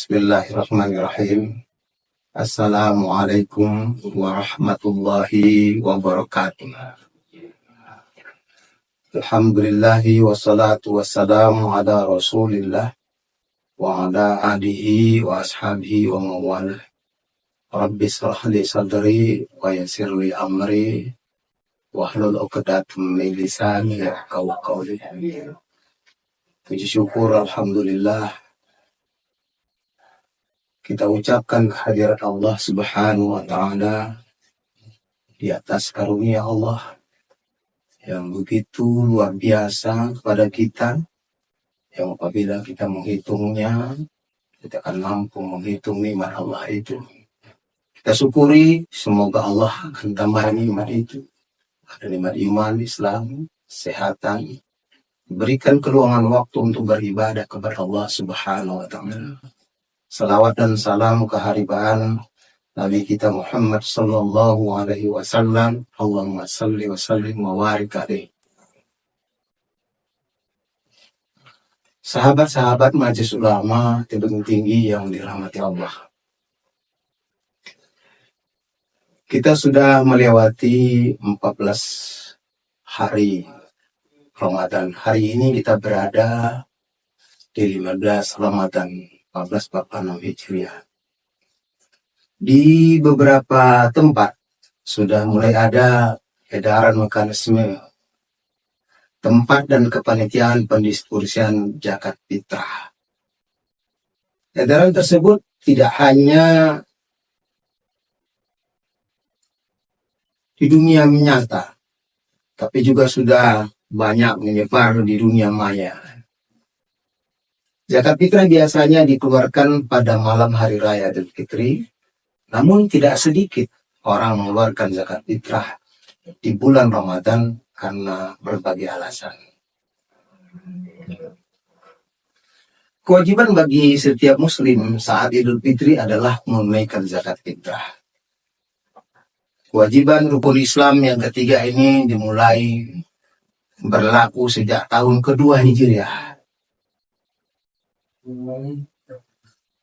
Bismillahirrahmanirrahim. Assalamualaikum warahmatullahi wabarakatuh. Alhamdulillahi wassalatu wassalamu ala rasulillah wa ala alihi wa ashabihi wa mawalah. Rabbi shrah li sadri wa yassir li amri wahlul 'uqdatam min lisani yafqahu qawli. Puji syukur alhamdulillah kita ucapkan kehadirat Allah Subhanahu wa Ta'ala di atas karunia Allah yang begitu luar biasa kepada kita, yang apabila kita menghitungnya kita akan mampu menghitung nikmat Allah itu. Kita syukuri, semoga Allah akan tambah nikmat itu. Ada nikmat iman, Islam, kesehatan, berikan keluangan waktu untuk beribadah kepada Allah Subhanahu wa Ta'ala. Salawat dan salam keharibaan Nabi kita Muhammad sallallahu alaihi wasallam. Allahumma salli wa sallim wa barik alaihi. Sahabat-sahabat Majelis Ulama Tebing Tinggi yang dirahmati Allah. Kita sudah melewati 14 hari Ramadan. Hari ini kita berada di 15 Ramadan 1446 Hijriah. Di beberapa tempat sudah mulai ada edaran mekanisme tempat dan kepanitiaan pendistribusian zakat fitrah. Edaran tersebut tidak hanya di dunia nyata, tapi juga sudah banyak menyebar di dunia maya. Zakat fitrah biasanya dikeluarkan pada malam hari raya Idul Fitri, namun tidak sedikit orang mengeluarkan zakat fitrah di bulan Ramadan karena berbagai alasan. Kewajiban bagi setiap muslim saat Idul Fitri adalah menunaikan zakat fitrah. Kewajiban rukun Islam yang ketiga ini dimulai berlaku sejak tahun kedua Hijriah.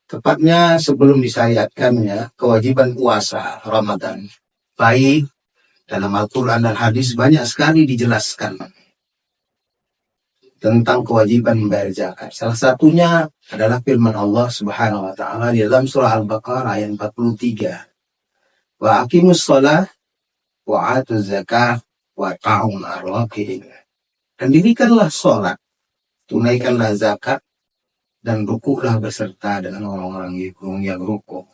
Tepatnya sebelum disyariatkannya kewajiban puasa Ramadan. Baik dalam Al-Quran dan hadis banyak sekali dijelaskan tentang kewajiban membayar zakat. Salah satunya adalah firman Allah Subhanahu wa Ta'ala di dalam surah Al-Baqarah ayat 43. Wa aqimus shalah wa atuz zakah wa ta'um ar-raqiin. Dan dirikanlah sholat, tunaikanlah zakat, dan rukuklah beserta dengan orang-orang yang rukuk.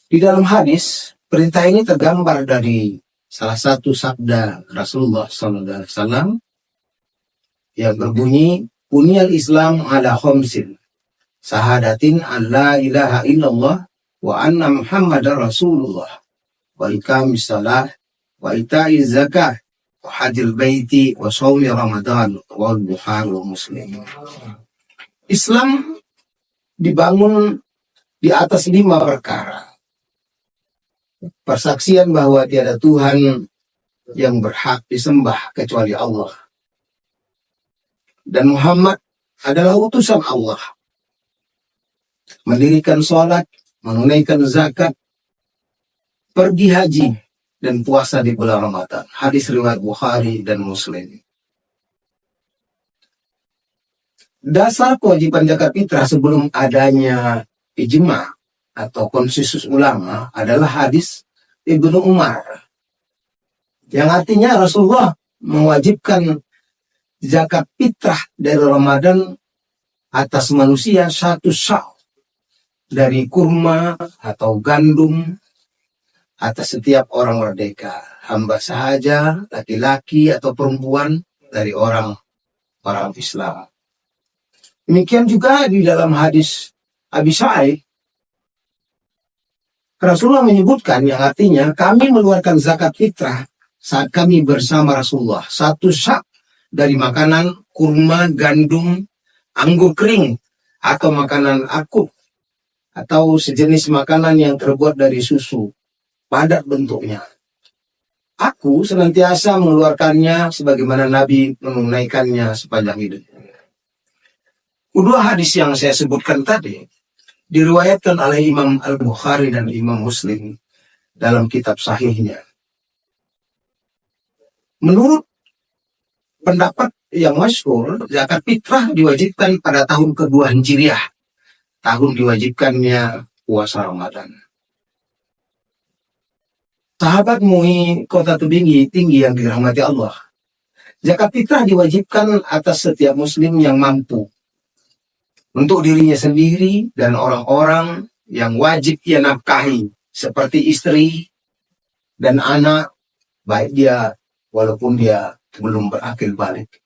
Di dalam hadis, perintah ini tergambar dari salah satu sabda Rasulullah SAW yang berbunyi, Buniyal Islam ala khamsin, sahadatin an la ilaha illallah wa anna Muhammadar Rasulullah, wa iqamis salah, wa ita'iz zakah, wa hajjil baiti, wa shaumi Ramadan, wa Bukhari wa Muslim. Islam dibangun di atas 5 perkara. Persaksian bahwa tiada Tuhan yang berhak disembah kecuali Allah, dan Muhammad adalah utusan Allah. Mendirikan sholat, menunaikan zakat, pergi haji, dan puasa di bulan Ramadan. Hadis riwayat Bukhari dan Muslim. Dasar kewajiban zakat fitrah sebelum adanya ijma atau konsensus ulama adalah hadis Ibnu Umar, yang artinya Rasulullah mewajibkan zakat fitrah dari Ramadan atas manusia 1 sa' dari kurma atau gandum atas setiap orang merdeka, hamba sahaja, laki-laki atau perempuan dari orang Islam. Demikian juga di dalam hadis Abi Sa'id, Rasulullah menyebutkan yang artinya kami mengeluarkan zakat fitrah saat kami bersama Rasulullah 1 sa' dari makanan kurma, gandum, anggur kering, atau makanan akut, atau sejenis makanan yang terbuat dari susu, padat bentuknya. Aku senantiasa mengeluarkannya sebagaimana Nabi menunaikannya sepanjang hidup. Kedua hadis yang saya sebutkan tadi diriwayatkan oleh Imam Al-Bukhari dan Imam Muslim dalam kitab sahihnya. Menurut pendapat yang masyhur, zakat fitrah diwajibkan pada tahun kedua Hijriah, tahun diwajibkannya puasa Ramadan. Sahabat MUI Kota Tebing tinggi yang dirahmati Allah, zakat fitrah diwajibkan atas setiap muslim yang mampu untuk dirinya sendiri dan orang-orang yang wajib ia nafkahi, seperti istri dan anak, baik dia walaupun dia belum berakil balik.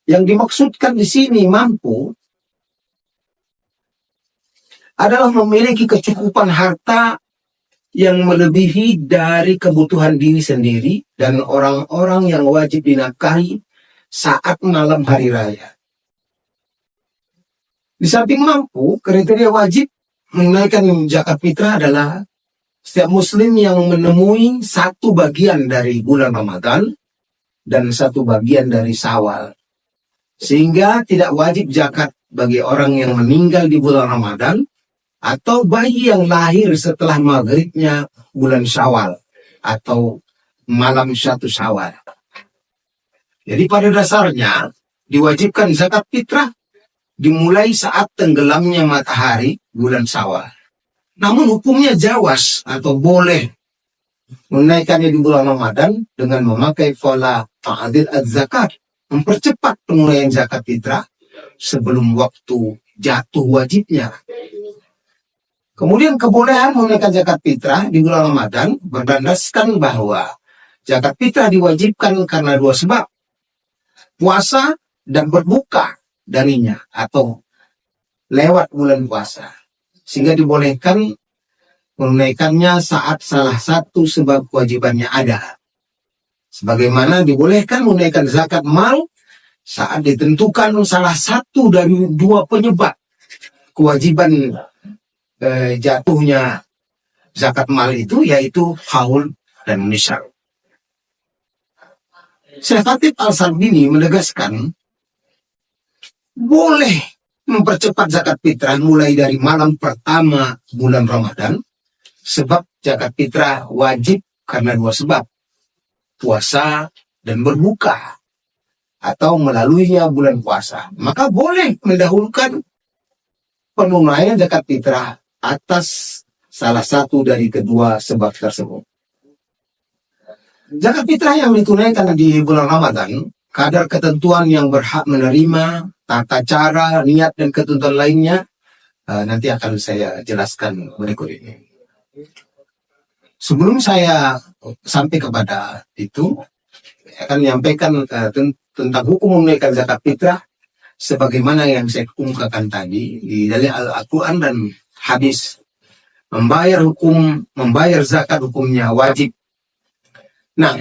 Yang dimaksudkan di sini mampu adalah memiliki kecukupan harta yang melebihi dari kebutuhan diri sendiri dan orang-orang yang wajib dinafkahi saat malam hari raya. Di samping mampu, kriteria wajib menunaikan zakat fitrah adalah setiap muslim yang menemui satu bagian dari bulan Ramadan dan satu bagian dari Syawal. Sehingga tidak wajib zakat bagi orang yang meninggal di bulan Ramadan atau bayi yang lahir setelah maghribnya bulan Syawal atau malam 1 Syawal. Jadi pada dasarnya diwajibkan zakat fitrah dimulai saat tenggelamnya matahari bulan Syawal. Namun hukumnya jawaz atau boleh menunaikannya di bulan Ramadan dengan memakai pola ta'dil az-zakat, mempercepat penunaian zakat fitrah sebelum waktu jatuh wajibnya. Kemudian kebolehan menunaikan zakat fitrah di bulan Ramadan berdasarkan bahwa zakat fitrah diwajibkan karena dua sebab. Puasa dan berbuka darinya atau lewat bulan puasa. Sehingga dibolehkan menunaikannya saat salah satu sebab kewajibannya ada. Sebagaimana dibolehkan menunaikan zakat mal saat ditentukan salah satu dari dua penyebab kewajiban jatuhnya zakat mal itu, yaitu haul dan nisab. Syekh Khatib Al-Sarbini menegaskan boleh mempercepat zakat fitrah mulai dari malam pertama bulan Ramadan, sebab zakat fitrah wajib karena dua sebab, puasa dan berbuka atau melaluinya bulan puasa. Maka boleh mendahulukan penunaian zakat fitrah atas salah satu dari kedua sebab tersebut. Zakat fitrah yang ditunaikan di bulan Ramadan, kadar ketentuan yang berhak menerima, tata cara, niat, dan ketentuan lainnya nanti akan saya jelaskan berikut ini. Sebelum saya sampai kepada itu, saya akan menyampaikan tentang hukum menunaikan zakat fitrah sebagaimana yang saya ungkapkan tadi di dalam Al-Quran dan hadis. Membayar zakat hukumnya wajib. Nah,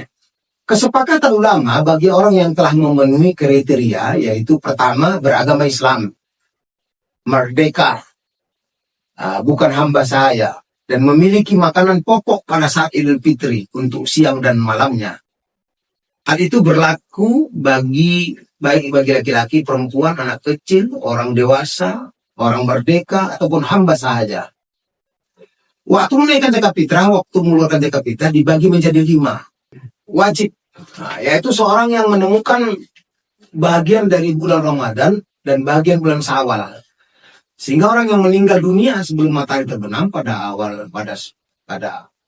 kesepakatan ulama bagi orang yang telah memenuhi kriteria, yaitu pertama, beragama Islam, merdeka, bukan hamba sahaya, dan memiliki makanan pokok pada saat Idul Fitri untuk siang dan malamnya. Hal itu berlaku baik bagi laki-laki, perempuan, anak kecil, orang dewasa, orang merdeka, ataupun hamba sahaja. Waktu menunaikan zakat fitrah, waktu mengeluarkan zakat fitrah dibagi menjadi 5. Wajib, yaitu seorang yang menemukan bagian dari bulan Ramadan dan bagian bulan Syawal. Sehingga orang yang meninggal dunia sebelum matahari terbenam pada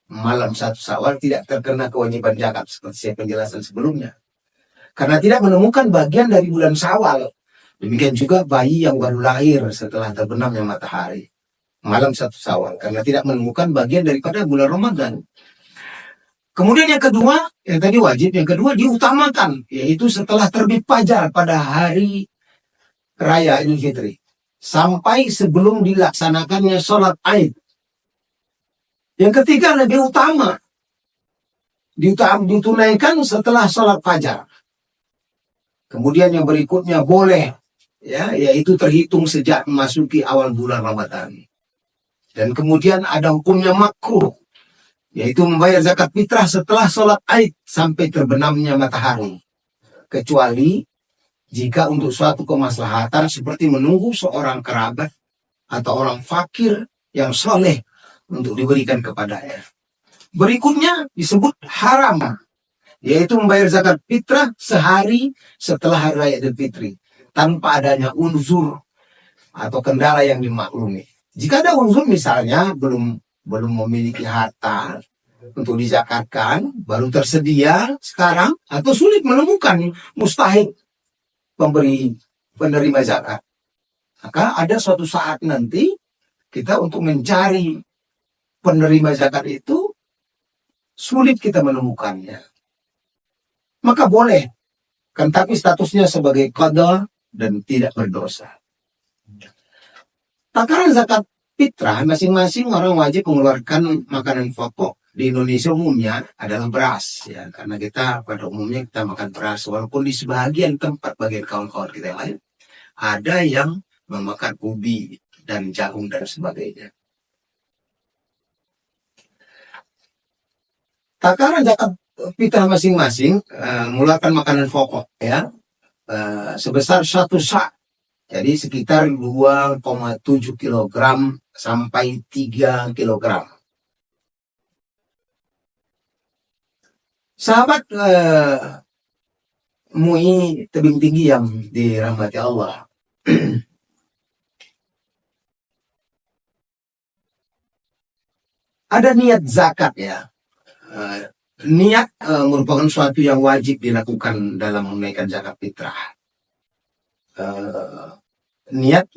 malam 1 Syawal tidak terkena kewajiban zakat seperti saya penjelasan sebelumnya. Karena tidak menemukan bagian dari bulan Syawal. Demikian juga bayi yang baru lahir setelah terbenamnya matahari malam 1 Syawal, karena tidak menemukan bagian daripada bulan Ramadan. Kemudian yang kedua, yang tadi wajib, yang kedua diutamakan, yaitu setelah terbit fajar pada hari raya Idul Fitri, sampai sebelum dilaksanakannya sholat Aid. Yang ketiga lebih utama, ditunaikan setelah sholat fajar. Kemudian yang berikutnya boleh, yaitu terhitung sejak memasuki awal bulan Ramadan. Dan kemudian ada hukumnya makruh, yaitu membayar zakat fitrah setelah sholat Aid sampai terbenamnya matahari, kecuali Jika untuk suatu kemaslahatan seperti menunggu seorang kerabat atau orang fakir yang soleh untuk diberikan kepadanya. Berikutnya disebut haram, yaitu membayar zakat fitrah sehari setelah hari raya Idul Fitri tanpa adanya unsur atau kendala yang dimaklumi. Jika ada unsur misalnya belum memiliki harta untuk dizakatkan, baru tersedia sekarang atau sulit menemukan mustahik penerima zakat, maka ada suatu saat nanti kita untuk mencari penerima zakat itu sulit kita menemukannya. Maka boleh, kan tapi statusnya sebagai qadha dan tidak berdosa. Takaran zakat fitrah, masing-masing orang wajib mengeluarkan makanan pokok. Di Indonesia umumnya adalah beras, ya, karena kita pada umumnya kita makan beras, walaupun di sebagian tempat bagian kawan-kawan kita yang lain ada yang memakan ubi dan jagung dan sebagainya. Takaran zakat fitrah masing-masing mengeluarkan makanan pokok, ya, sebesar 1 sa'. Jadi sekitar 2,7 kg sampai 3 kg. Sahabat MUI tebing tinggi yang dirahmati Allah. Ada niat zakat, ya. Niat merupakan suatu yang wajib dilakukan dalam menunaikan zakat fitrah. Niat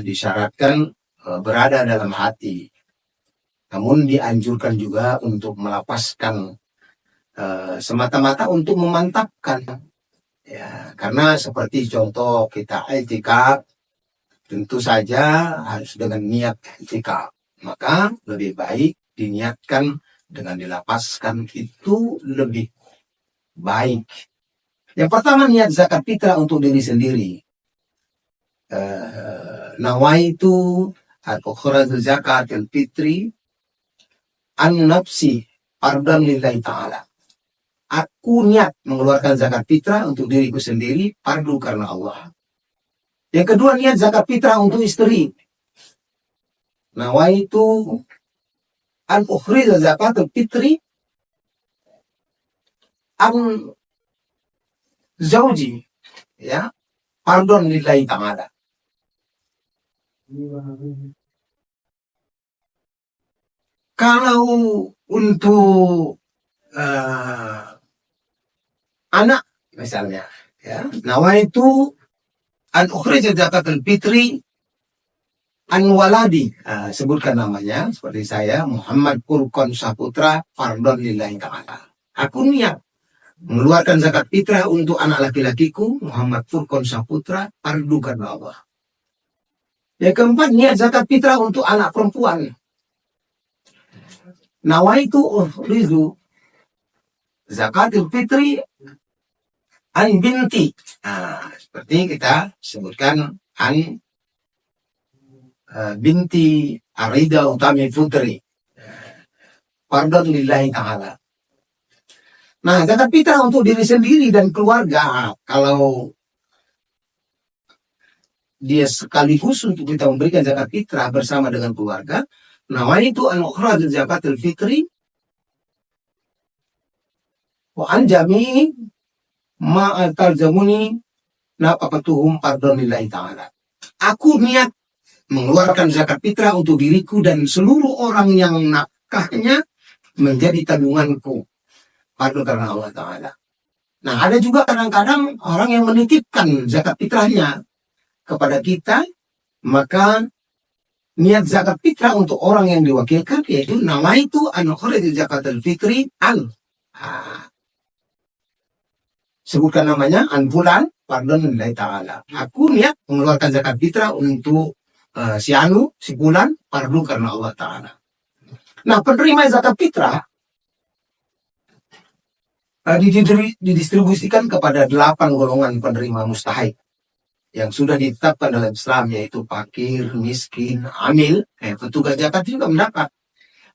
disyaratkan berada dalam hati. Namun dianjurkan juga untuk melapaskan semata-mata untuk memantapkan, ya, karena seperti contoh kita i'tikaf, tentu saja harus dengan niat i'tikaf, maka lebih baik diniatkan dengan dilapaskan itu lebih baik. Yang pertama, niat zakat fitrah untuk diri sendiri. Nawaitu al-ukhraju zakatil fitri an nafsi ardan lillahi ta'ala. Aku niat mengeluarkan zakat fitrah untuk diriku sendiri, fardu karena Allah. Yang kedua, niat zakat fitrah untuk istri. Nawaitu an ukhrija zakatul fitri an zauji, ya, pardon lillahi ta'ala. Kalau untuk anak misalnya, ya, nawaitu an ukhrija zakatul fitri an waladi, sebutkan namanya seperti saya, Muhammad Furqan Saputra, fardhon lillahi ta'ala. Aku niat mengeluarkan zakat fitrah untuk anak laki-lakiku Muhammad Furqan Saputra, fardu karena Allah. Yang keempat, niat zakat fitrah untuk anak perempuan. Nawaitu ukhriju zakatul fitri an binti. Seperti kita sebutkan an binti Arida Utami Putri, fardhon lillahi ta'ala. Nah, zakat fitrah untuk diri sendiri dan keluarga, kalau dia sekaligus untuk kita memberikan zakat fitrah bersama dengan keluarga, nawaitu an ukhraju zakatul fitri wa an jami'i ma talzamuni nafaqatuhum fardhon lillahi ta'ala. Aku niat mengeluarkan zakat fitrah untuk diriku dan seluruh orang yang nafkahnya menjadi tanggunganku, fardu karena Allah Ta'ala. Nah, ada juga kadang-kadang orang yang menitipkan zakat fitrahnya kepada kita, maka niat zakat fitrah untuk orang yang diwakilkan yaitu nawaitu an ukhrija zakatul fitri an, sebutkan namanya, an fulan fardhon lillahi ta'ala. Aku niat mengeluarkan zakat fitrah untuk si anu, si fulan, fardu karena Allah Ta'ala. Nah, penerima zakat fitrah didistribusikan kepada 8 golongan penerima mustahik yang sudah ditetapkan dalam Islam, yaitu fakir, miskin, amil, petugas zakat juga mendapat.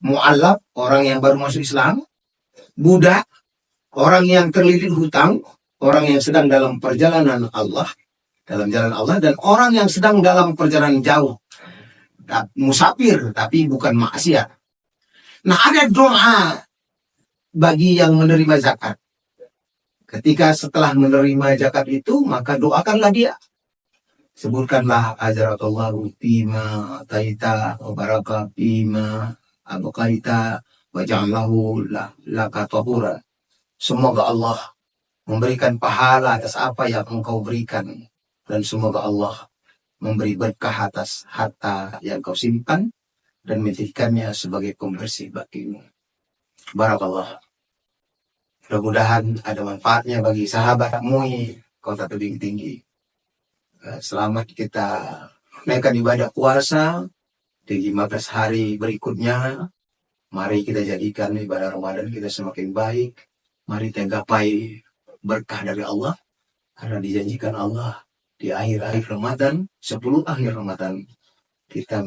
Mu'allaf, orang yang baru masuk Islam. Budak, orang yang terlilit hutang. orang yang sedang dalam perjalanan Allah, dalam jalan Allah, dan orang yang sedang dalam perjalanan jauh, musafir tapi bukan maksiat. Nah, ada doa bagi yang menerima zakat. Ketika setelah menerima zakat itu, maka doakanlah dia. Sebutkanlah ajaratullahu fima taita wa baraka fima abqaita wa ja'allahu laka tahura. Semoga Allah memberikan pahala atas apa yang engkau berikan, dan semoga Allah memberi berkah atas harta yang kau simpan dan menjadikannya sebagai pembersih bagimu. Barakallah. Mudah-mudahan ada manfaatnya bagi sahabat MUI Kota Tebing Tinggi. Selamat kita menaikkan ibadah puasa di 15 hari berikutnya. Mari kita jadikan ibadah Ramadan kita semakin baik. Mari kita gapai berkah dari Allah, karena dijanjikan Allah di akhir-akhir Ramadan, 10 akhir Ramadan, kita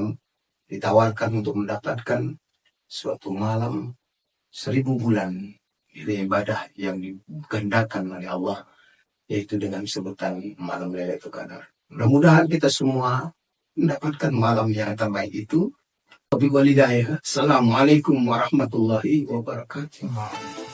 ditawarkan untuk mendapatkan suatu malam 1000 bulan. Itu ibadah yang dikehendakkan oleh Allah, yaitu dengan sebutan malam Lailatul Qadar. Mudah-mudahan kita semua mendapatkan malam yang terbaik itu. Assalamualaikum warahmatullahi wabarakatuh.